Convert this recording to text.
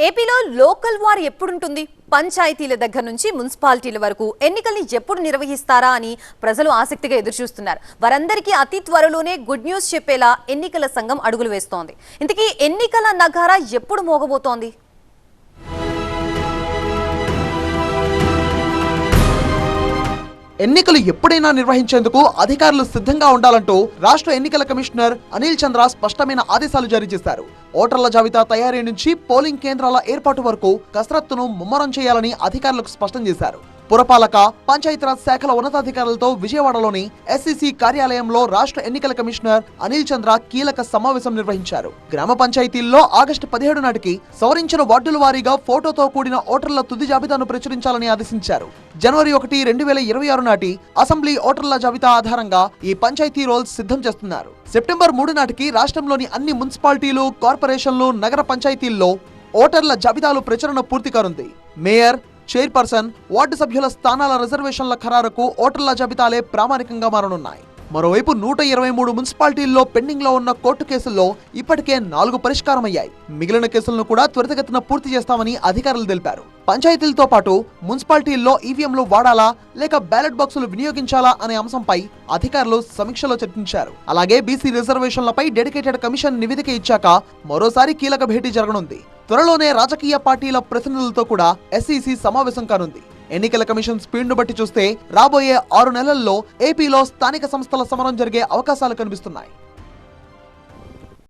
ఏపీలో local war ఎప్పుడుంటుంది? పంచాయతీల దగ్గర నుంచి మున్సిపాలిటీల వరకు ఎన్నికల్ని ఎప్పుడు నిర్వహిస్తారా అని ప్రజలు ఆసక్తిగా ఎదురుచూస్తున్నారు. వారందరికీ అతి త్వరలోనే గుడ్ న్యూస్ చెప్పేలా ఎన్నికల సంఘం అడుగులు వేస్తోంది. ఇంతకీ ఎన్నికల నగారా ఎప్పుడు మోగబోతోంది? ఎన్నికలు ఎప్పుడైనా నిర్వహించేందుకు అధికారులు సిద్ధంగా ఉండాలంటూ రాష్ట్ర ఎన్నికల కమిషనర్ అనిల్ చంద్ర స్పష్టమైన ఆదేశాలు జారీ చేశారు. ఓటర్ల జాబితా తయారీ నుంచి పోలింగ్ కేంద్రాల ఏర్పాటు వరకు కసరత్తును ముమ్మరం చేయాలని అధికారులకు స్పష్టం చేశారు. పురపాలక పంచాయతీరాజ్ శాఖల ఉన్నతాధికారులతో విజయవాడలోని ఎస్ఈసి కార్యాలయంలో రాష్ట్ర ఎన్నికల కమిషనర్ అనిల్ చంద్ర కీలక సమావేశం నిర్వహించారు. గ్రామ పంచాయతీల్లో ఆగస్టు 17 నాటికి సవరించిన వార్డుల వారీగా ఫోటోతో కూడిన ఓటర్ల తుది జాబితాను ప్రచురించాలని ఆదేశించారు. జనవరి 1, 2026 నాటి అసెంబ్లీ ఓటర్ల జాబితా ఆధారంగా ఈ పంచాయతీ రోల్స్ సిద్ధం చేస్తున్నారు. సెప్టెంబర్ 3 నాటికి రాష్ట్రంలోని అన్ని మున్సిపాలిటీలు, కార్పొరేషన్లు, నగర పంచాయతీల్లో ఓటర్ల జాబితాలు ప్రచురణ పూర్తి కానుంది. మేయర్, చైర్పర్సన్, వార్డు సభ్యుల స్థానాల రిజర్వేషన్ల ఖరారుకు ఓటర్ల జాబితాలే ప్రామాణికంగా మారనున్నాయి. మరోవైపు 123 మున్సిపాలిటీల్లో పెండింగ్ లో ఉన్న కోర్టు కేసుల్లో ఇప్పటికే 4 పరిష్కారమయ్యాయి. మిగిలిన కేసులను కూడా త్వరితగతిన పూర్తి చేస్తామని అధికారులు తెలిపారు. పంచాయతీలతో పాటు మున్సిపాలిటీల్లో ఈవీఎంలు వాడాలా లేక బ్యాలెట్ బాక్సులు వినియోగించాలా అనే అంశంపై అధికారులు సమీక్షలో చర్చించారు. అలాగే బీసీ రిజర్వేషన్లపై డెడికేటెడ్ కమిషన్ నివేదిక ఇచ్చాక మరోసారి కీలక భేటీ జరగనుంది. త్వరలోనే రాజకీయ పార్టీల ప్రతినిధులతో కూడా ఎస్ఈసి సమావేశం కానుంది. ఎన్నికల కమిషన్ స్పీడ్ను బట్టి చూస్తే రాబోయే 6 నెలల్లో ఏపీలో స్థానిక సంస్థల సమరం జరిగే అవకాశాలు కనిపిస్తున్నాయి.